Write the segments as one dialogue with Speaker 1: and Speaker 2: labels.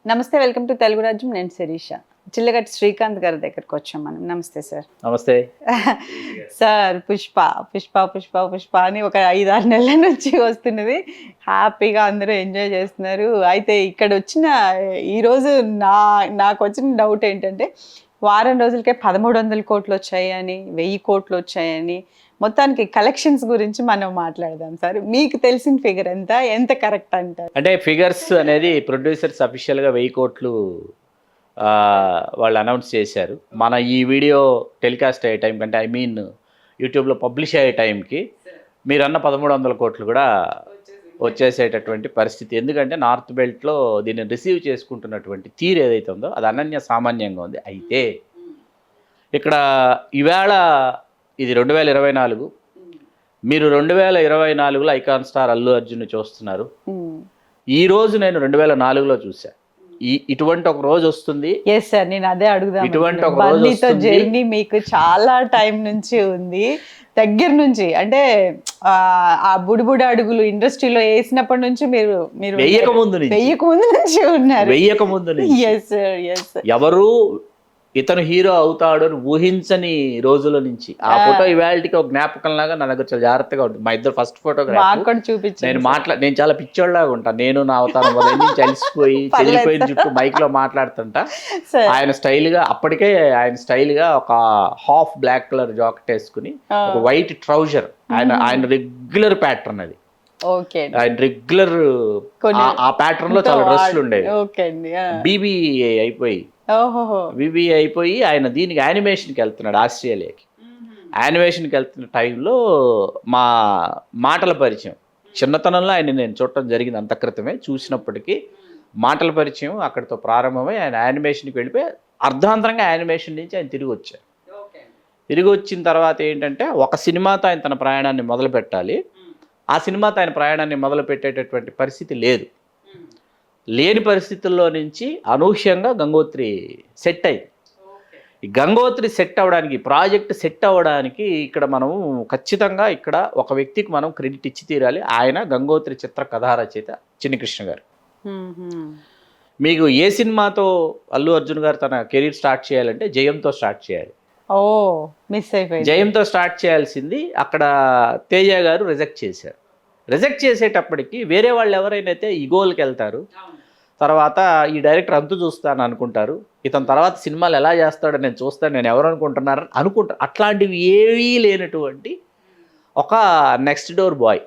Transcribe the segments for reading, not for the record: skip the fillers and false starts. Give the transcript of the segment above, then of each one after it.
Speaker 1: నమస్తే, welcome to Telugu రాజ్యం. నేను శిరీష. చిల్లగట్టి శ్రీకాంత్ గారి దగ్గరకు వచ్చాం మనం. నమస్తే సార్.
Speaker 2: నమస్తే
Speaker 1: సార్, పుష్ప పుష్ప పుష్ప పుష్ప అని ఒక 5-6 నెలల నుంచి వస్తున్నది. హ్యాపీగా అందరూ ఎంజాయ్ చేస్తున్నారు. అయితే ఇక్కడ వచ్చిన ఈరోజు నాకు వచ్చిన డౌట్ ఏంటంటే, వారం రోజులకే 1300 కోట్లు వచ్చాయని, 1000 కోట్లు వచ్చాయని, మొత్తానికి కలెక్షన్స్ గురించి మనం మాట్లాడదాం సార్. మీకు తెలిసిన ఫిగర్ ఎంత కరెక్ట్ అంటారు?
Speaker 2: అంటే ఫిగర్స్ అనేది ప్రొడ్యూసర్స్ అఫీషియల్గా 1000 కోట్లు వాళ్ళు అనౌన్స్ చేశారు. మన ఈ వీడియో టెలికాస్ట్ అయ్యే టైం కంటే యూట్యూబ్లో పబ్లిష్ అయ్యే టైంకి మీరన్న 1300 కోట్లు కూడా వచ్చేసేటటువంటి పరిస్థితి. ఎందుకంటే నార్త్ బెల్ట్లో దీన్ని రిసీవ్ చేసుకుంటున్నటువంటి తీరు ఏదైతే ఉందో అది అనన్య సామాన్యంగా ఉంది. అయితే ఇక్కడ ఈవేళ ఇది 2024, మీరు 2024లో ఐకాన్ స్టార్ అల్లు అర్జున్ చూస్తున్నారు. ఈ రోజు నేను 2004లో చూసా. ఇటువంటి ఒక రోజు వస్తుంది.
Speaker 1: ఎస్ సార్, నేను అదే అడుగుదాం.
Speaker 2: ఇటువంటి ఒక రోజు వస్తుంది.
Speaker 1: జర్నీ మీకు చాలా టైం నుంచి ఉంది, దగ్గర నుంచి. అంటే ఆ బుడిబుడి అడుగులు ఇండస్ట్రీలో వేసినప్పటి నుంచి మీరు
Speaker 2: వెయ్యక ముందు
Speaker 1: నుంచి ఉన్నారు.
Speaker 2: వెయ్యక ముందు ఎవరు ఇతను హీరో అవుతాడు అని ఊహించని రోజుల నుంచి ఆ ఫోటో ఇవాళకి ఒక జ్ఞాపకం లాగా నా దగ్గర చాలా జాగ్రత్తగా ఉంటుంది. మా ఇద్దరు ఫస్ట్ ఫోటోగ్రాఫ్. నేను చాలా పిచ్చోళ్ళలాగా ఉంటాను. నేను నా అవతారం వల్ల చలిసిపోయి చెల్లిపోయిన చుట్టూ మైక్ లో మాట్లాడుతుంటా. ఆయన స్టైల్ గా అప్పటికే ఒక హాఫ్ బ్లాక్ కలర్ జాకెట్ వేసుకుని ఒక వైట్ ట్రౌజర్. ఆయన రెగ్యులర్ ప్యాటర్న్ అది. ఆయన రెగ్యులర్ ఆ ప్యాటర్న్ లో చాలా డ్రెస్సులు ఉండేవి. బీబీ అయిపోయి ఆయన దీనికి యానిమేషన్కి వెళ్తున్నాడు, ఆస్ట్రేలియాకి. యానిమేషన్కి వెళ్తున్న టైంలో మా మాటల పరిచయం, చిన్నతనంలో ఆయన నేను చూడటం జరిగింది, అంత క్రితమే చూసినప్పటికీ మాటల పరిచయం అక్కడితో ప్రారంభమై ఆయన యానిమేషన్కి వెళ్ళిపోయి అర్ధాంతరంగా యానిమేషన్ నుంచి ఆయన తిరిగి వచ్చారు. తిరిగి వచ్చిన తర్వాత ఏంటంటే ఒక సినిమాతో ఆయన తన ప్రయాణాన్ని మొదలు పెట్టాలి. ఆ సినిమాతో ఆయన ప్రయాణాన్ని మొదలు పెట్టేటటువంటి పరిస్థితి లేదు. లేని పరిస్థితుల్లో నుంచి అనూహ్యంగా గంగోత్రి సెట్ అయింది. ఈ గంగోత్రి సెట్ అవ్వడానికి, ప్రాజెక్ట్ సెట్ అవ్వడానికి ఇక్కడ మనం ఖచ్చితంగా ఇక్కడ ఒక వ్యక్తికి మనం క్రెడిట్ ఇచ్చి తీరాలి. ఆయన గంగోత్రి చిత్ర కథా రచయిత చిన్ని కృష్ణ గారు. మీకు ఏ సినిమాతో అల్లు అర్జున్ గారు తన కెరీర్ స్టార్ట్ చేయాలంటే జయంతో స్టార్ట్ చేయాలి. జయంతో స్టార్ట్ చేయాల్సింది అక్కడ తేజ గారు రిజెక్ట్ చేశారు. రిజెక్ట్ చేసేటప్పటికి వేరే వాళ్ళు ఎవరైనా అయితే ఈగోలకి వెళ్తారు. తర్వాత ఈ డైరెక్టర్ అంతు చూస్తాను అనుకుంటారు, ఇతని తర్వాత సినిమాలు ఎలా చేస్తాడో నేను చూస్తాను, నేను ఎవరు అనుకుంటున్నారని అనుకుంటారు. అట్లాంటివి ఏవీ లేనటువంటి ఒక నెక్స్ట్ డోర్ బాయ్.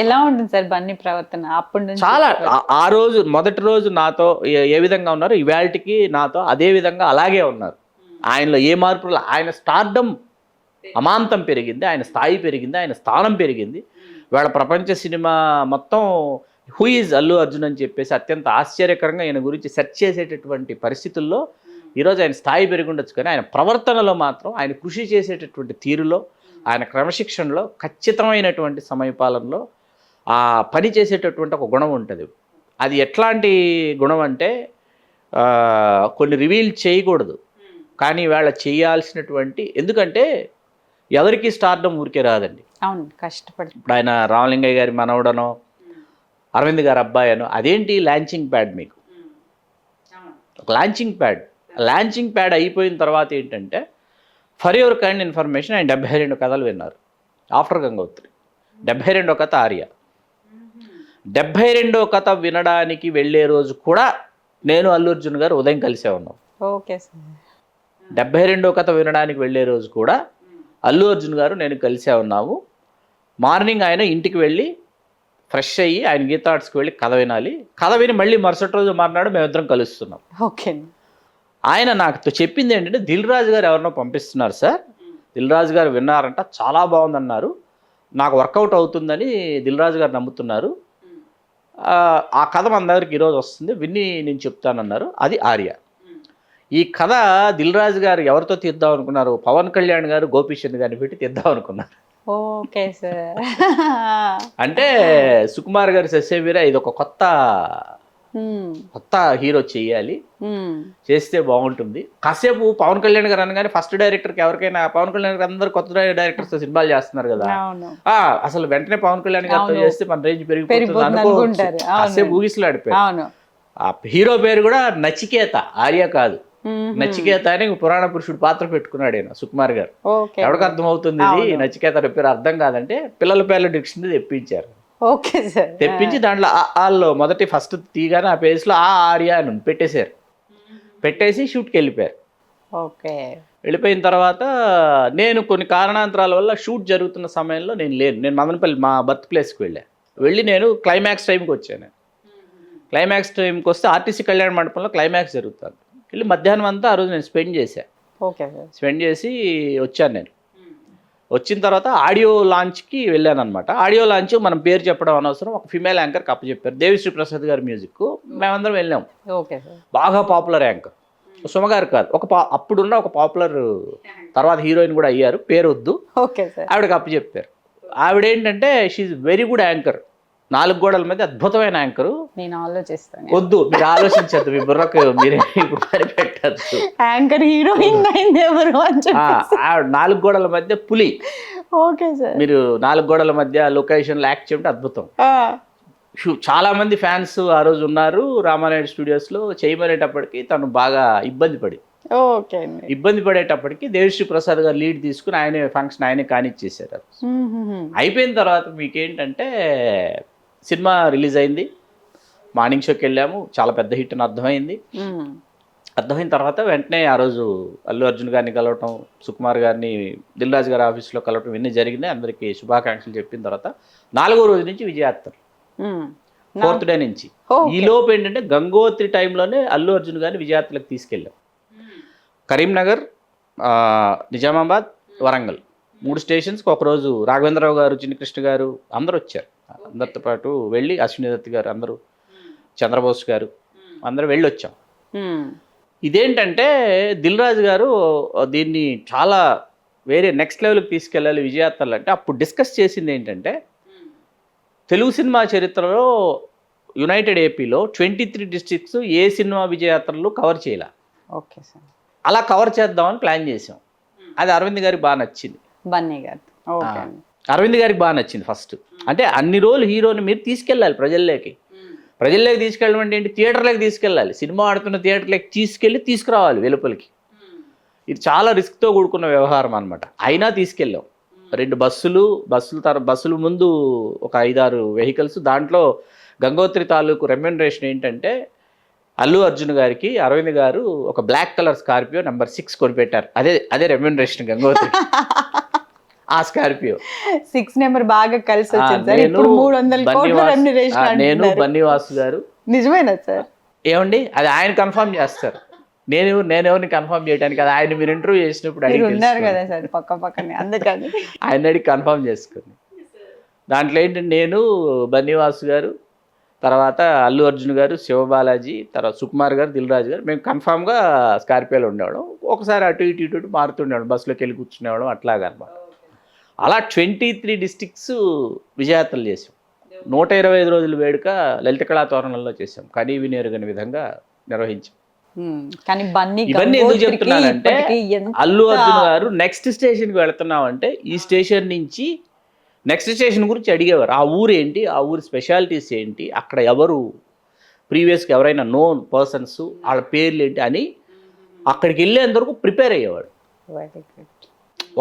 Speaker 1: ఎలా ఉంటుంది సార్ బన్నీ ప్రవర్తన అప్పటి నుంచి?
Speaker 2: చాలా ఆ రోజు మొదటి రోజు నాతో ఏ విధంగా ఉన్నారు, ఇవాళకి నాతో అదే విధంగా అలాగే ఉన్నారు. ఆయనలో ఏ మార్పులు, ఆయన స్టార్డమ్ అమాంతం పెరిగింది, ఆయన స్థాయి పెరిగింది, ఆయన స్థానం పెరిగింది. వాళ్ళ ప్రపంచ సినిమా మొత్తం హూ ఈజ్ అల్లు అర్జున్ అని చెప్పేసి అత్యంత ఆశ్చర్యకరంగా ఆయన గురించి సెర్చ్ చేసేటటువంటి పరిస్థితుల్లో ఈరోజు ఆయన స్థాయి పెరిగి ఉండొచ్చు. కానీ ఆయన ప్రవర్తనలో మాత్రం, ఆయన కృషి చేసేటటువంటి తీరులో, ఆయన క్రమశిక్షణలో, ఖచ్చితమైనటువంటి సమయపాలనలో ఆ పని చేసేటటువంటి ఒక గుణం ఉంటుంది. అది ఎట్లాంటి గుణం అంటే కొన్ని రివీల్ చేయకూడదు, కానీ వాళ్ళ చేయాల్సినటువంటి, ఎందుకంటే ఎవరికి స్టార్డమ్ ఊరికే రాదండి.
Speaker 1: అవును, కష్టపడి.
Speaker 2: ఇప్పుడు ఆయన రామలింగయ్య గారి మనవడనో అరవింద్ గారి అబ్బాయి అనో, అదేంటి లాంచింగ్ ప్యాడ్, మీకు ఒక లాంచింగ్ ప్యాడ్ అయిపోయిన తర్వాత ఏంటంటే ఫర్ యువర్ కైండ్ ఇన్ఫర్మేషన్ ఆయన 72 కథలు విన్నారు ఆఫ్టర్ గంగోత్రి. 72వ కథ ఆర్య. 72వ కథ వినడానికి వెళ్ళే రోజు కూడా నేను అల్లు అర్జున్ గారు ఉదయం కలిసే ఉన్నాం.
Speaker 1: Okay sir.
Speaker 2: 72వ కథ వినడానికి వెళ్ళే రోజు కూడా అల్లు అర్జున్ గారు నేను కలిసే ఉన్నాము. మార్నింగ్ ఆయన ఇంటికి వెళ్ళి ఫ్రెష్ అయ్యి ఆయన గీతా ఆర్ట్స్కి వెళ్ళి కథ వినాలి. కథ విని మళ్ళీ మరుసటి రోజు మర్నాడు మేమిద్దరం కలుస్తున్నాం.
Speaker 1: ఓకే.
Speaker 2: ఆయన నాకు చెప్పింది ఏంటంటే, దిల్ రాజు గారు ఎవరినో పంపిస్తున్నారు సార్, దిల్ రాజు గారు విన్నారంట, చాలా బాగుందన్నారు, నాకు వర్కౌట్ అవుతుందని దిల్ రాజు గారు నమ్ముతున్నారు, ఆ కథ మన దగ్గరికి ఈరోజు వస్తుంది, విని నేను చెప్తానన్నారు. అది ఆర్య. ఈ కథ దిల్ రాజు గారు ఎవరితో తీద్దాం అనుకున్నారు? పవన్ కళ్యాణ్ గారు గోపీచంద్ గారిని పెట్టి తీద్దాం అనుకున్నారు.
Speaker 1: Okay sir.
Speaker 2: అంటే సుకుమార్ గారు ససేవీరా ఇది ఒక కొత్త హీరో చెయ్యాలి, చేస్తే బాగుంటుంది. కాసేపు పవన్ కళ్యాణ్ గారు అనగానే ఫస్ట్ డైరెక్టర్కి ఎవరికైనా, పవన్ కళ్యాణ్ గారు అందరు కొత్త డైరెక్టర్స్ సినిమాలు చేస్తున్నారు కదా, అసలు వెంటనే పవన్ కళ్యాణ్ గారితో చేస్తే మన రేంజ్ పెరిగిపోతుంది అనుకో, కాసేపు ఊగిసలాడిపోయారు. ఆ హీరో పేరు కూడా నచికేత, ఆర్య కాదు. నచికేత అని పురాణ పురుషుడు పాత్ర పెట్టుకున్నాడు ఆయన సుకుమార్ గారు.
Speaker 1: ఓకే
Speaker 2: ఎవరికి అర్థం అవుతుంది ఇది నచికేత పేరు అర్థం కాదంటే పిల్లల పేర్ల డిక్షనరీ తెప్పించారు.
Speaker 1: Okay sir.
Speaker 2: తెప్పించి దాంట్లో వాళ్ళు మొదటి ఫస్ట్ తీగానే ఆ పేజ్లో ఆ ఆర్య అని పెట్టేశారు. పెట్టేసి షూట్కి వెళ్ళిపోయారు.
Speaker 1: ఓకే.
Speaker 2: వెళ్ళిపోయిన తర్వాత నేను కొన్ని కారణాంతరాల వల్ల షూట్ జరుగుతున్న సమయంలో నేను లేను. నేను మదనపల్లి మా బర్త్ ప్లేస్కి వెళ్ళి నేను క్లైమాక్స్ టైంకి వచ్చాను. క్లైమాక్స్ టైంకి వస్తే ఆర్టీసీ కళ్యాణ మండపంలో క్లైమాక్స్ జరుగుతుంది. వెళ్ళి మధ్యాహ్నం అంతా ఆ రోజు నేను స్పెండ్ చేశాను.
Speaker 1: Okay sir.
Speaker 2: స్పెండ్ చేసి వచ్చాను. నేను వచ్చిన తర్వాత ఆడియో లాంచ్కి వెళ్ళాను అనమాట. ఆడియో లాంచ్ మనం పేరు చెప్పడం అనవసరం, ఒక ఫిమేల్ యాంకర్కి అప్పచెప్పారు. దేవిశ్రీ ప్రసాద్ గారి మ్యూజిక్. మేమందరం వెళ్ళాము.
Speaker 1: Okay sir.
Speaker 2: బాగా పాపులర్ యాంకర్ సుమగారు కాదు, అప్పుడున్న ఒక పాపులర్, తర్వాత హీరోయిన్ కూడా అయ్యారు, పేరు వద్దు.
Speaker 1: Okay sir.
Speaker 2: ఆవిడకి అప్పచెప్పారు. ఆవిడేంటంటే షీఈ్ వెరీ గుడ్ యాంకర్, 4 గోడల మధ్య అద్భుతమైన యాంకరు.
Speaker 1: నేను ఆలోచిస్తాను.
Speaker 2: వద్దు, మీరు ఆలోచించద్దు, మీ బుర్రకు మీరే ఇప్పుడు పెట్టద్దు.
Speaker 1: యాంకర్ హీరోయిన్ అయింది ఎవరు అని చెప్పి.
Speaker 2: ఆవిడ 4 గోడల మధ్య పులి.
Speaker 1: Okay sir.
Speaker 2: మీరు 4 గోడల మధ్య లొకేషన్లో యాక్ట్ చేయడం అద్భుతం. చాలా మంది ఫ్యాన్స్ ఆ రోజు ఉన్నారు. రామానాయుడు స్టూడియోస్లో చేయమనేటప్పటికి తను బాగా ఇబ్బంది పడేటప్పటికి దేవిశ్రీ ప్రసాద్ గారు లీడ్ తీసుకుని ఆయనే ఫంక్షన్ ఆయనే కానిచ్చేసారు. అయిపోయిన తర్వాత మీకేంటంటే సినిమా రిలీజ్ అయింది, మార్నింగ్ షోకి వెళ్ళాము, చాలా పెద్ద హిట్ అని అర్థమైన తర్వాత వెంటనే ఆ రోజు అల్లు అర్జున్ గారిని కలవటం, సుకుమార్ గారిని దిల్ రాజు గారి ఆఫీస్లో కలవటం ఇవన్నీ జరిగినాయి. అందరికీ శుభాకాంక్షలు చెప్పిన తర్వాత 4వ రోజు నుంచి విజయయాత్ర, 4th డే నుంచి. ఈ లోపు ఏంటంటే గంగోత్రి టైంలోనే అల్లు అర్జున్ గారిని విజయయాత్రలకు తీసుకెళ్ళాం. కరీంనగర్, నిజామాబాద్, వరంగల్ 3 స్టేషన్స్కి ఒకరోజు రాఘవేంద్రరావు గారు, చిన్నకృష్ణ గారు అందరూ వచ్చారు. అందరితో పాటు వెళ్ళి అశ్విని దత్ గారు అందరూ, చంద్రబోస్ గారు అందరూ వెళ్ళి వచ్చాం. ఇదేంటంటే దిల్ రాజు గారు దీన్ని చాలా వేరే నెక్స్ట్ లెవెల్కి తీసుకెళ్ళాలి విజయయాత్రలు అంటే, అప్పుడు డిస్కస్ చేసింది ఏంటంటే తెలుగు సినిమా చరిత్రలో యునైటెడ్ ఏపీలో 23 డిస్ట్రిక్ట్స్ ఏ సినిమా విజయయాత్రలు కవర్ చేయాల.
Speaker 1: Okay sir.
Speaker 2: అలా కవర్ చేద్దామని ప్లాన్ చేసాం. అది అరవింద్ గారికి బాగా నచ్చింది. అరవింద్ గారికి బాగా నచ్చింది ఫస్ట్. అంటే అన్ని రోజులు హీరోని మీరు తీసుకెళ్ళాలి ప్రజల్లోకి తీసుకెళ్ళడం అంటే ఏంటి, థియేటర్లోకి తీసుకెళ్ళాలి. సినిమా ఆడుతున్న థియేటర్లోకి తీసుకురావాలి వెలుపలికి. ఇది చాలా రిస్క్తో కూడుకున్న వ్యవహారం అనమాట. అయినా తీసుకెళ్ళాం. 2 బస్సులు ముందు ఒక 5-6 వెహికల్స్. దాంట్లో గంగోత్రి తాలూకు రెమ్యూనరేషన్ ఏంటంటే అల్లు అర్జున్ గారికి అరవింద్ గారు ఒక బ్లాక్ కలర్ స్కార్పియో నెంబర్ 6 కొనిపెట్టారు. అదే రెమ్యూనరేషన్ గంగోత్రి. ఆ స్కార్పియో
Speaker 1: 6 నెంబర్ బాగా కలిసి వచ్చింది సార్. ఇప్పుడు 300 కోట్ల రెమ్యూనరేషన్ అంటున్నారు.
Speaker 2: నేను బన్నీవాసు గారు.
Speaker 1: నిజమేనా సార్?
Speaker 2: ఏమండి, అది ఆయన కన్ఫర్మ్ చేస్తారు. నేను ఎవరిని కన్ఫర్మ్ చేయడానికి, అది ఆయన మీరు ఇంటర్వ్యూ చేసినప్పుడు
Speaker 1: ఉన్నారు కదా సార్ పక్కనే, అందుకని
Speaker 2: ఆయన అడిగి కన్ఫర్మ్ చేసుకుని. దాంట్లో ఏంటంటే నేను, బన్నీవాసు గారు, తర్వాత అల్లు అర్జున్ గారు, శివబాలాజీ, తర్వాత సుకుమార్ గారు, దిల్ రాజు గారు, మేము కన్ఫామ్గా స్కార్పియోలో ఉండేవాళ్ళం. ఒకసారి అటు ఇటు మారుతుండేవాళ్ళం, బస్సులోకి వెళ్ళి కూర్చునేవాళ్ళం, అట్లాగా అనమాట. అలా 23 డిస్ట్రిక్ట్స్ విజయయాత్రలు చేసాం. 125 రోజుల వేడుక లలిత కళా తోరణంలో చేసాం. కనీ వినేరుగని విధంగా నిర్వహించాం. ఇవన్నీ ఎందుకు చెప్తున్నానంటే, అల్లు అర్జున్ గారు నెక్స్ట్ స్టేషన్కి వెళుతున్నామంటే ఈ స్టేషన్ నుంచి నెక్స్ట్ స్టేషన్ గురించి అడిగేవారు. ఆ ఊరు ఏంటి, ఆ ఊరి స్పెషాలిటీస్ ఏంటి, అక్కడ ఎవరు ప్రీవియస్గా ఎవరైనా నోన్ పర్సన్స్, వాళ్ళ పేర్లు ఏంటి అని అక్కడికి వెళ్ళేంతవరకు ప్రిపేర్ అయ్యేవాడు.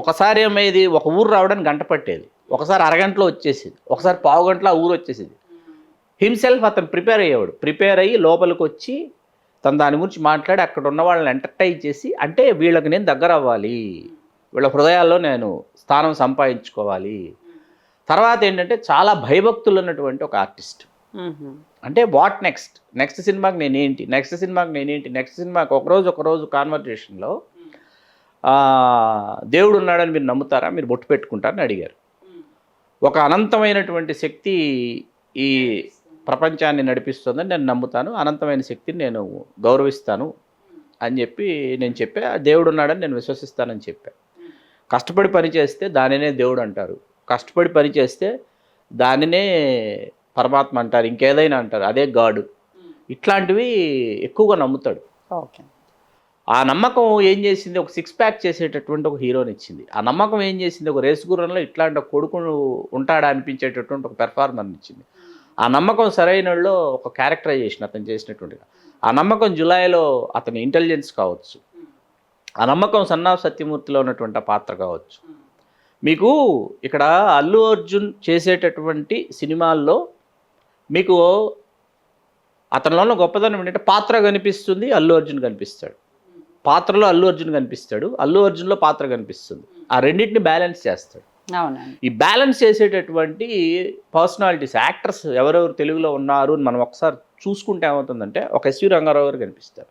Speaker 2: ఒకసారి ఏమయ్యేది, ఒక ఊరు రావడానికి గంట పట్టేది, ఒకసారి అరగంటలో వచ్చేసేది, ఒకసారి పావు గంటలో ఆ ఊరు వచ్చేసేది. హిమ్సెల్ఫ్ అతను ప్రిపేర్ అయ్యేవాడు. ప్రిపేర్ అయ్యి లోపలికి వచ్చి తను దాని గురించి మాట్లాడి అక్కడ ఉన్న వాళ్ళని ఎంటర్టైన్ చేసి, అంటే వీళ్ళకి నేను దగ్గర అవ్వాలి, వీళ్ళ హృదయాల్లో నేను స్థానం సంపాదించుకోవాలి. తర్వాత ఏంటంటే చాలా భయభక్తులు ఉన్నటువంటి ఒక ఆర్టిస్ట్. అంటే వాట్ నెక్స్ట్ సినిమాకి నేనేంటి, నెక్స్ట్ సినిమాకి ఒకరోజు కాన్వర్జేషన్లో దేవుడు ఉన్నాడని మీరు నమ్ముతారా, మీరు బొట్టు పెట్టుకుంటారని అడిగారు. ఒక అనంతమైనటువంటి శక్తి ఈ ప్రపంచాన్ని నడిపిస్తుందని నేను నమ్ముతాను, అనంతమైన శక్తిని నేను గౌరవిస్తాను అని చెప్పి నేను చెప్పా. దేవుడు ఉన్నాడని నేను విశ్వసిస్తానని చెప్పా. కష్టపడి పని చేస్తే దానినే దేవుడు అంటారు, కష్టపడి పని చేస్తే దానినే పరమాత్మ అంటారు, ఇంకేదైనా అంటారు, అదే గాడు. ఇట్లాంటివి ఎక్కువగా నమ్ముతాడు.
Speaker 1: ఓకే.
Speaker 2: ఆ నమ్మకం ఏం చేసింది, ఒక 6 ప్యాక్ చేసేటటువంటి ఒక హీరోని ఇచ్చింది. ఆ నమ్మకం ఏం చేసింది, ఒక రేసు గుర్రంలో ఇట్లాంటి ఒక కొడుకు ఉంటాడా అనిపించేటటువంటి ఒక పెర్ఫార్మర్ని ఇచ్చింది. ఆ నమ్మకం సరైనలో ఒక క్యారెక్టరైజేషన్ అతను చేసినటువంటిగా. ఆ నమ్మకం జులైలో అతని ఇంటెలిజెన్స్ కావచ్చు, ఆ నమ్మకం సన్నాఫ్ సత్యమూర్తిలో ఉన్నటువంటి ఆ పాత్ర కావచ్చు. మీకు ఇక్కడ అల్లు అర్జున్ చేసేటటువంటి సినిమాల్లో మీకు అతనిలో ఉన్న గొప్పదనం ఏంటంటే పాత్ర కనిపిస్తుంది, అల్లు అర్జున్ కనిపిస్తాడు. పాత్రలో అల్లు అర్జున్ కనిపిస్తాడు, అల్లు అర్జున్లో పాత్ర కనిపిస్తుంది. ఆ రెండింటిని బ్యాలెన్స్ చేస్తాడు.
Speaker 1: అవునండి.
Speaker 2: ఈ బ్యాలెన్స్ చేసేటటువంటి పర్సనాలిటీస్, యాక్టర్స్ ఎవరెవరు తెలుగులో ఉన్నారు అని మనం ఒకసారి చూసుకుంటే ఏమవుతుందంటే, ఒక ఎస్వి రంగారావు గారు కనిపిస్తారు,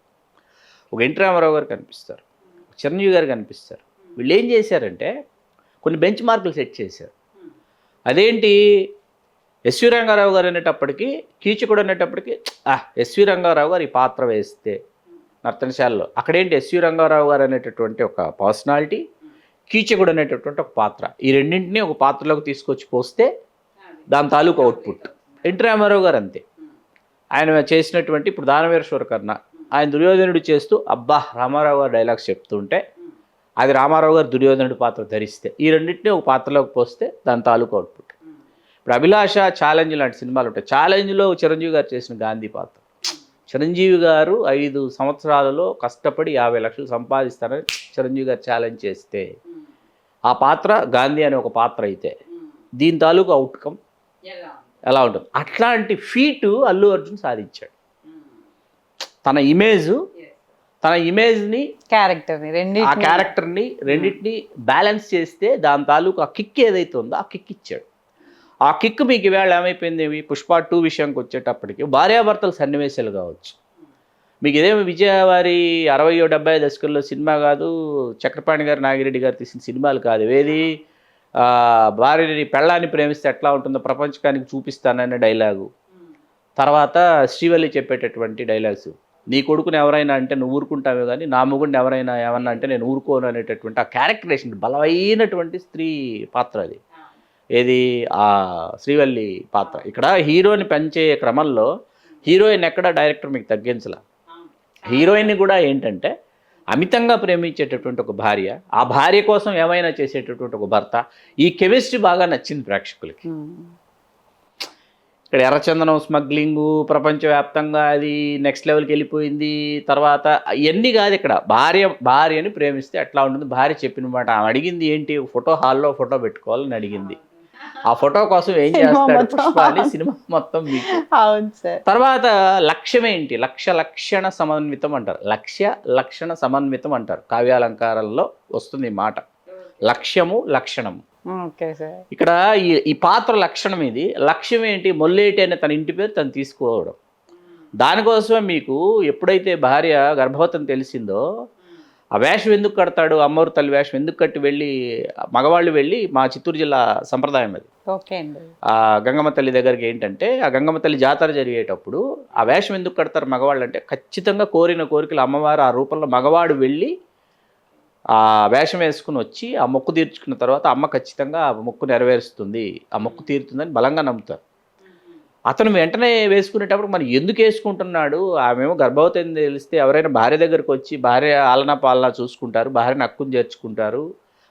Speaker 2: ఒక ఎన్టీ రామారావు గారు కనిపిస్తారు, చిరంజీవి గారు కనిపిస్తారు. వీళ్ళు ఏం చేశారంటే కొన్ని బెంచ్ మార్కులు సెట్ చేశారు. అదేంటి, ఎస్వి రంగారావు గారు అనేటప్పటికీ, కీచకుడు అనేటప్పటికీ ఎస్వి రంగారావు గారు ఈ పాత్ర వేస్తే నర్తనశాలలో, అక్కడేంటి ఎస్వి రంగారావు గారు అనేటటువంటి ఒక పర్సనాలిటీ, కీచకుడు అనేటటువంటి ఒక పాత్ర, ఈ రెండింటినీ ఒక పాత్రలోకి తీసుకొచ్చి పోస్తే దాని తాలూకు అవుట్పుట్. ఎన్టీ రామారావు గారు అంతే, ఆయన చేసినటువంటి ఇప్పుడు దానవీర శూరకర్ణ, ఆయన దుర్యోధనుడు చేస్తూ అబ్బా రామారావు గారు డైలాగ్స్ చెప్తుంటే అది రామారావు గారు దుర్యోధనుడి పాత్ర ధరిస్తే, ఈ రెండింటినీ ఒక పాత్రలోకి పోస్తే దాని తాలూకు అవుట్పుట్. ఇప్పుడు అభిలాష, ఛాలెంజ్ లాంటి సినిమాలు ఉంటాయి. ఛాలెంజ్లో చిరంజీవి గారు చేసిన గాంధీ పాత్ర, చిరంజీవి గారు 5 సంవత్సరాలలో కష్టపడి 50 లక్షలు సంపాదిస్తారని చిరంజీవి గారు ఛాలెంజ్ చేస్తే ఆ పాత్ర గాంధీ అనే ఒక పాత్ర అయితే దీని తాలూకు అవుట్కమ్ ఎలా ఉంటుంది. అట్లాంటి ఫీటు అల్లు అర్జున్ సాధించాడు. తన ఇమేజ్ని ఆ క్యారెక్టర్ని రెండింటిని బ్యాలెన్స్ చేస్తే దాని తాలూకు ఆ కిక్ ఏదైతే ఉందో ఆ కిక్ ఇచ్చాడు. ఆ కిక్ మీకు ఈవేళ ఏమైపోయింది, పుష్ప 2 విషయానికి వచ్చేటప్పటికి భార్యాభర్తల సన్నివేశాలు కావచ్చు. మీకు ఇదేమి విజయవారి 60-70 దశకంలో సినిమా కాదు, చక్రపాణి గారు, నాగిరెడ్డి గారు తీసిన సినిమాలు కాదు. ఏది భార్యని పెళ్ళాన్ని ప్రేమిస్తే ఎట్లా ఉంటుందో ప్రపంచకానికి చూపిస్తాననే డైలాగు, తర్వాత శ్రీవల్లి చెప్పేటటువంటి డైలాగ్స్, నీ కొడుకుని ఎవరైనా అంటే నువ్వు ఊరుకుంటావే కానీ నా మొగుడిని ఎవరైనా ఏమన్నా అంటే నేను ఊరుకోను అనేటటువంటి ఆ క్యారెక్టరేషన్, బలమైనటువంటి స్త్రీ పాత్ర అది. ఏది ఆ శ్రీవల్లి పాత్ర. ఇక్కడ హీరోని పెంచే క్రమంలో హీరోయిన్ ఎక్కడ డైరెక్టర్ మీకు తగ్గించలా. హీరోయిన్ని కూడా ఏంటంటే అమితంగా ప్రేమించేటటువంటి ఒక భార్య, ఆ భార్య కోసం ఏమైనా చేసేటటువంటి ఒక భర్త, ఈ కెమిస్ట్రీ బాగా నచ్చింది ప్రేక్షకులకి. ఇక్కడ ఎర్రచందనం స్మగ్లింగు ప్రపంచవ్యాప్తంగా అది నెక్స్ట్ లెవెల్కి వెళ్ళిపోయింది. తర్వాత ఇవన్నీ కాదు, ఇక్కడ భార్యని ప్రేమిస్తే ఎట్లా ఉంటుంది, భార్య చెప్పిన మాట ఆమె అడిగింది ఏంటి, ఫోటో హాల్లో ఫోటో పెట్టుకోవాలని అడిగింది. ఆ ఫోటో కోసం ఏం చేస్తాడు పుష్ప అని సినిమా మొత్తం మీకు. తర్వాత లక్ష్యం ఏంటి, లక్షణ సమన్వితం అంటారు, లక్షణ సమన్వితం అంటారు. కావ్యాలంకారంలో వస్తుంది మాట, లక్ష్యము లక్షణము. ఇక్కడ ఈ పాత్ర లక్షణం ఇది. లక్ష్యం ఏంటి, మొల్లేటి అనే తన ఇంటి పేరు తను తీసుకోవడం. దానికోసమే మీకు ఎప్పుడైతే భార్య గర్భవతిని తెలిసిందో ఆ వేషం ఎందుకు కడతాడు, అమ్మవారు తల్లి వేషం ఎందుకు కట్టి వెళ్ళి మగవాళ్ళు వెళ్ళి, మా చిత్తూరు జిల్లా సంప్రదాయం అది, ఆ గంగమ్మ తల్లి దగ్గరికి ఏంటంటే ఆ గంగమ్మ తల్లి జాతర జరిగేటప్పుడు ఆ వేషం ఎందుకు కడతారు మగవాళ్ళు అంటే, ఖచ్చితంగా కోరిన కోరికలు అమ్మవారు ఆ రూపంలో మగవాడు వెళ్ళి ఆ వేషం వేసుకుని వచ్చి ఆ మొక్కు తీర్చుకున్న తర్వాత అమ్మ ఖచ్చితంగా ఆ మొక్కు నెరవేరుస్తుంది, ఆ మొక్కు తీరుతుందని బలంగా నమ్ముతారు. అతను వెంటనే వేసుకునేటప్పుడు మరి ఎందుకు వేసుకుంటున్నాడు, ఆమెమో గర్భవతి అని తెలిస్తే ఎవరైనా భార్య దగ్గరకు వచ్చి భార్య ఆలనా పాలనా చూసుకుంటారు, భార్యను హక్కును చేర్చుకుంటారు,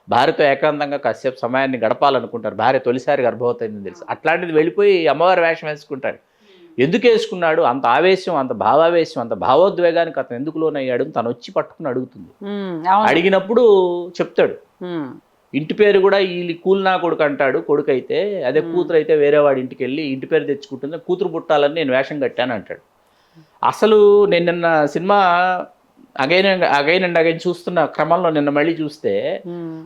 Speaker 2: భార్యతో ఏకాంతంగా కాసేపు సమయాన్ని గడపాలనుకుంటారు, భార్య తొలిసారి గర్భవతి అని తెలిసి. అట్లాంటిది వెళ్ళిపోయి అమ్మవారి వేషం వేసుకుంటాడు. ఎందుకు వేసుకున్నాడు, అంత ఆవేశం, అంత భావావేశం, అంత భావోద్వేగానికి అతను ఎందుకు లోనయ్యాడు తను వచ్చి పట్టుకుని అడుగుతుంది. అడిగినప్పుడు చెప్తాడు, ఇంటి పేరు కూడా ఈ కూల్ నా కొడుకు అంటాడు, కొడుకు అయితే, అదే కూతురు అయితే వేరే వాడి ఇంటికి వెళ్ళి ఇంటి పేరు తెచ్చుకుంటుంది, కూతురు పుట్టాలని నేను వేషం కట్టాను అంటాడు. అసలు నేను నిన్న సినిమా అగైన్ అండ్ అగైన్ చూస్తున్న క్రమంలో నిన్న మళ్ళీ చూస్తే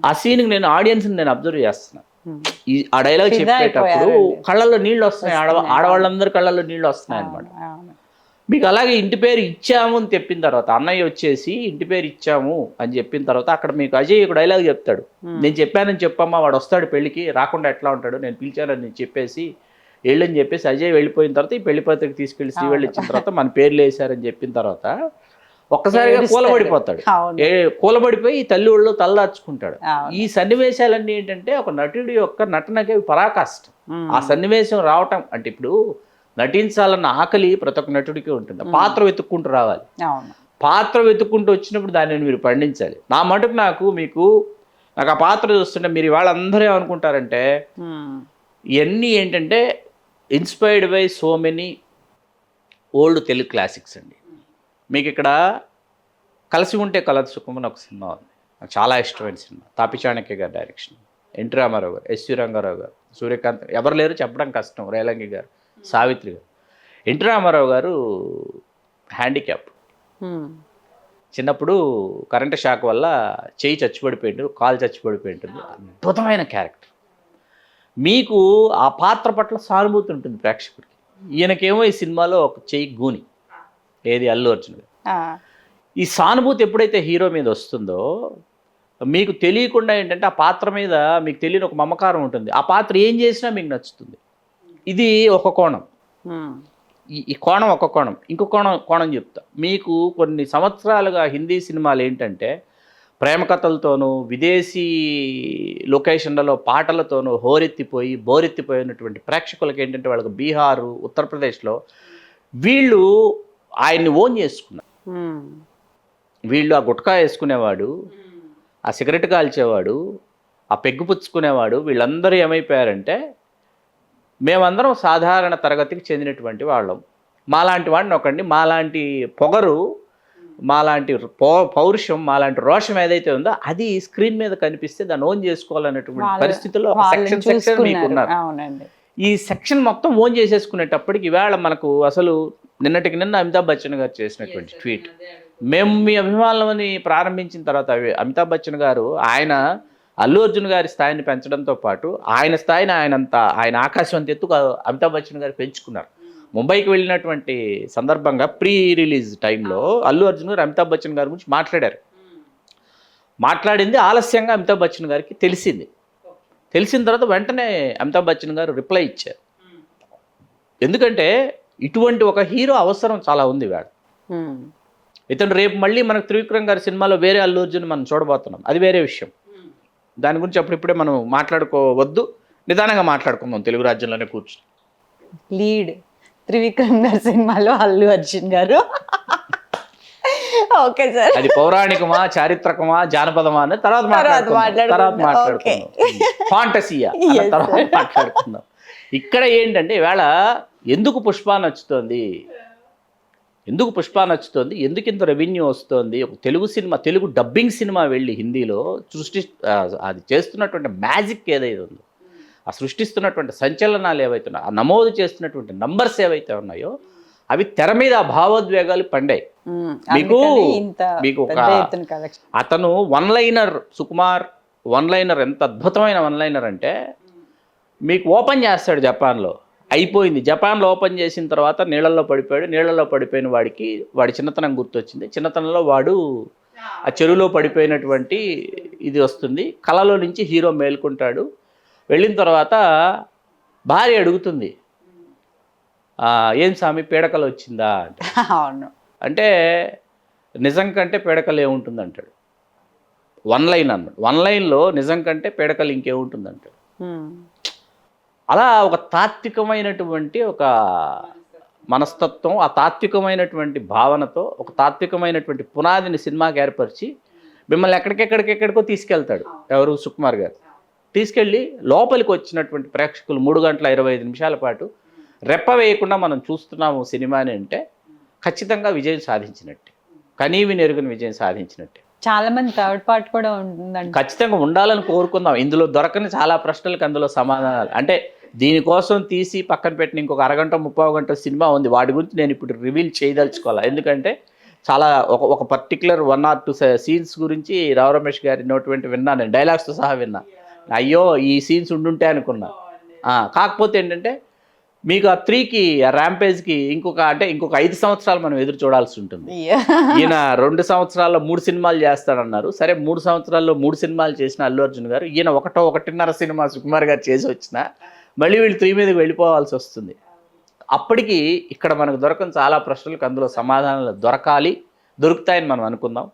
Speaker 2: ఆ సీన్కి నేను ఆడియన్స్ని నేను అబ్జర్వ్ చేస్తున్నా. ఆ డైలాగ్ చెప్పేటప్పుడు కళ్ళల్లో నీళ్ళు వస్తున్నాయి, ఆడవాళ్ళందరూ కళ్ళల్లో నీళ్ళు వస్తున్నాయి అనమాట. మీకు అలాగే ఇంటి పేరు ఇచ్చాము అని చెప్పిన తర్వాత అన్నయ్య వచ్చేసి ఇంటి పేరు ఇచ్చాము అని చెప్పిన తర్వాత అక్కడ మీకు అజయ్ ఒక డైలాగ్ చెప్తాడు, నేను చెప్పానని చెప్పమ్మా, వాడు వస్తాడు పెళ్ళికి, రాకుండా ఎట్లా ఉంటాడు, నేను పిలిచానని చెప్పేసి వెళ్ళని చెప్పేసి అజయ్ వెళ్ళిపోయిన తర్వాత ఈ పెళ్లి పత్రిక తీసుకెళ్ళి శ్రీవల్లి ఇచ్చిన తర్వాత మన పేర్లు వేశారని చెప్పిన తర్వాత ఒక్కసారిగా కూలబడిపోతాడు. కూలబడిపోయి ఈ తల్లి ఒళ్ళో తలదాచుకుంటాడు. ఈ సన్నివేశాలన్నీ ఏంటంటే ఒక నటుడి యొక్క నటనకి పరాకాష్ట. ఆ సన్నివేశం రావటం అంటే ఇప్పుడు నటించాలన్న ఆకలి ప్రతి ఒక్క నటుడికి ఉంటుంది. పాత్ర వెతుక్కుంటూ రావాలి, పాత్ర వెతుక్కుంటూ వచ్చినప్పుడు దానిని మీరు పండించాలి. నా మటుకు నాకు ఆ పాత్ర చూస్తుంటే మీరు ఇవాళ అందరూ ఏమనుకుంటారంటే ఇవన్నీ ఏంటంటే inspired by so many old Telugu classics అండి. మీకు ఇక్కడ కలిసి ఉంటే కలదు సుఖం అని ఒక సినిమా ఉంది, నాకు చాలా ఇష్టమైన సినిమా. తాపి చాణక్య గారి డైరెక్షన్, ఎన్టీ రామారావు గారు, ఎస్వి రంగారావు గారు, సూర్యకాంత్, ఎవరు లేరు చెప్పడం కష్టం, రేలంగి గారు, సావిత్రి గారు. ఎన్టీ రామారావు గారు హ్యాండిక్యాప్, చిన్నప్పుడు కరెంటు షాక్ వల్ల చెయ్యి చచ్చిపడిపోయింది, కాలు చచ్చిపడిపోయింటుంది. అద్భుతమైన క్యారెక్టర్. మీకు ఆ పాత్ర పట్ల సానుభూతి ఉంటుంది ప్రేక్షకుడికి. ఈయనకేమో ఈ సినిమాలో ఒక చెయ్యి గూని, ఏది అల్లు అర్జున్ గారు. ఈ సానుభూతి ఎప్పుడైతే హీరో మీద వస్తుందో మీకు తెలియకుండా ఏంటంటే ఆ పాత్ర మీద మీకు తెలియని ఒక మమకారం ఉంటుంది. ఆ పాత్ర ఏం చేసినా మీకు నచ్చుతుంది. ఇది ఒక కోణం. ఈ కోణం ఒక కోణం. ఇంకో కోణం చెప్తా. మీకు కొన్ని సంవత్సరాలుగా హిందీ సినిమాలు ఏంటంటే ప్రేమ కథలతోనూ విదేశీ లొకేషన్లలో పాటలతోనూ బోరెత్తిపోయినటువంటి ప్రేక్షకులకి ఏంటంటే వాళ్ళకి బీహారు, ఉత్తరప్రదేశ్లో వీళ్ళు ఆయన్ని ఓన్ చేసుకున్నారు. వీళ్ళు ఆ గుట్కా వేసుకునేవాడు, ఆ సిగరెట్ కాల్చేవాడు, ఆ పెగ్గు పుచ్చుకునేవాడు, వీళ్ళందరూ ఏమైపోయారంటే మేమందరం సాధారణ తరగతికి చెందినటువంటి వాళ్ళం, మాలాంటి వాడిని ఒకడిని, మాలాంటి పొగరు, మాలాంటి పౌరుషం, మాలాంటి రోషం ఏదైతే ఉందో అది స్క్రీన్ మీద కనిపిస్తే దాన్ని ఓన్ చేసుకోవాలనేటువంటి పరిస్థితుల్లో సెక్షన్ మీకు ఉన్నారు. ఈ సెక్షన్ మొత్తం ఓన్ చేసేసుకునేటప్పటికి ఈవేళ మనకు అసలు నిన్నటికి నిన్న అమితాబ్ బచ్చన్ గారు చేసినటువంటి ట్వీట్, మేము మీ అభిమానులని ప్రారంభించిన తర్వాత అమితాబ్ బచ్చన్ గారు ఆయన అల్లు అర్జున్ గారి స్థాయిని పెంచడంతో పాటు ఆయన స్థాయిని ఆయన ఆకాశం అంత ఎత్తుకు అమితాబ్ బచ్చన్ గారు పెంచుకున్నారు. ముంబైకి వెళ్ళినటువంటి సందర్భంగా ప్రీ రిలీజ్ టైంలో అల్లు అర్జున్ గారు అమితాబ్ బచ్చన్ గారి గురించి మాట్లాడింది ఆలస్యంగా అమితాబ్ బచ్చన్ గారికి తెలిసిన తర్వాత వెంటనే అమితాబ్ బచ్చన్ గారు రిప్లై ఇచ్చారు. ఎందుకంటే ఇటువంటి ఒక హీరో అవసరం చాలా ఉంది వేళ. ఇతను రేపు మళ్ళీ మనకు త్రివిక్రమ్ గారి సినిమాలో వేరే అల్లు అర్జున్ మనం చూడబోతున్నాం, అది వేరే విషయం. దాని గురించి అప్పుడిప్పుడే మనం మాట్లాడుకోవద్దు, నిదానంగా మాట్లాడుకుందాం తెలుగు రాజ్యంలోనే కూర్చుని.
Speaker 1: లీడ్ త్రివిక్రమ్ గారి సినిమాలో అల్లు అర్జున్ గారు. ఓకే సార్,
Speaker 2: అది పౌరాణికమా, చారిత్రకమా, జానపదమా అని తర్వాత మాట్లాడుకుందాం. ఫాంటసీయా తర్వాత మాట్లాడుకుందాం. ఇక్కడ ఏంటంటే ఈవేళ ఎందుకు పుష్ప నచ్చుతోంది, ఎందుకు ఇంత రెవెన్యూ వస్తుంది, ఒక Telugu cinema, Telugu dubbing cinema వెళ్ళి హిందీలో అది చేస్తున్నటువంటి మ్యాజిక్ ఏదైతే ఉందో, ఆ సృష్టిస్తున్నటువంటి సంచలనాలు ఏవైతే ఉన్నాయో, ఆ నమోదు చేస్తున్నటువంటి నంబర్స్ ఏవైతే ఉన్నాయో అవి తెర మీద ఆ భావోద్వేగాలు పండాయి. మీకు ఒక అతను one liner, Sukumar one liner ఎంత అద్భుతమైన వన్ లైనర్ అంటే మీకు ఓపెన్ చేస్తాడు జపాన్లో, అయిపోయింది. జపాన్లో ఓపెన్ చేసిన తర్వాత నీళ్ళల్లో పడిపోయిన వాడి చిన్నతనం గుర్తొచ్చింది. చిన్నతనంలో వాడు ఆ చెరువులో పడిపోయినటువంటి ఇది వస్తుంది. కళలో నుంచి హీరో మేల్కుంటాడు. వెళ్ళిన తర్వాత భార్య అడుగుతుంది, ఏం స్వామి పీడకలు వచ్చిందా అంటే, అంటే నిజం కంటే పీడకలు ఏముంటుంది అంటాడు. వన్ లైన్లో నిజం కంటే పీడకలు ఇంకేముంటుంది అంటాడు. అలా ఒక తాత్వికమైనటువంటి ఒక మనస్తత్వం, ఆ తాత్వికమైనటువంటి భావనతో ఒక తాత్వికమైనటువంటి పునాదిని సినిమాకి ఏర్పరిచి మిమ్మల్ని ఎక్కడికో తీసుకెళ్తాడు. ఎవరు? సుకుమార్ గారు తీసుకెళ్ళి లోపలికి వచ్చినటువంటి ప్రేక్షకులు 3 గంటల 25 నిమిషాల పాటు రెప్ప వేయకుండా మనం చూస్తున్నాము సినిమాని అంటే ఖచ్చితంగా విజయం సాధించినట్టే, కనీవి నెరుగుని విజయం సాధించినట్టే.
Speaker 1: చాలా మంది థర్డ్ పార్ట్ కూడా ఉంటుందండి,
Speaker 2: ఖచ్చితంగా ఉండాలని కోరుకుందాం. ఇందులో దొరకని చాలా ప్రశ్నలకు అందులో సమాధానాలు, అంటే దీనికోసం తీసి పక్కన పెట్టిన ఇంకొక అరగంట 30 గంట సినిమా ఉంది, వాటి గురించి నేను ఇప్పుడు రివీల్ చేయదలుచుకోవాలి. ఎందుకంటే చాలా ఒక పర్టికులర్ 1 or 2 సీన్స్ గురించి రావు రమేష్ గారి నోటి విన్నా, నేను డైలాగ్స్తో సహా విన్నా. అయ్యో ఈ సీన్స్ ఉండుంటే అనుకున్నా. కాకపోతే ఏంటంటే మీకు ఆ 3కి ఆ ర్యాంపేజ్కి ఇంకొక 5 సంవత్సరాలు మనం ఎదురు చూడాల్సి ఉంటుంది. ఈయన 2 సంవత్సరాల్లో 3 సినిమాలు చేస్తాడన్నారు. సరే 3 సంవత్సరాల్లో 3 సినిమాలు చేసిన అల్లు అర్జున్ గారు, ఈయన 1.5 సినిమా సుకుమార్ గారు చేసి వచ్చినా మళ్ళీ వీళ్ళు 3 మీదకి వెళ్ళిపోవాల్సి వస్తుంది. అప్పటికి ఇక్కడ మనకు దొరకని చాలా ప్రశ్నలకు అందులో సమాధానాలు దొరుకుతాయని మనం అనుకుందాం.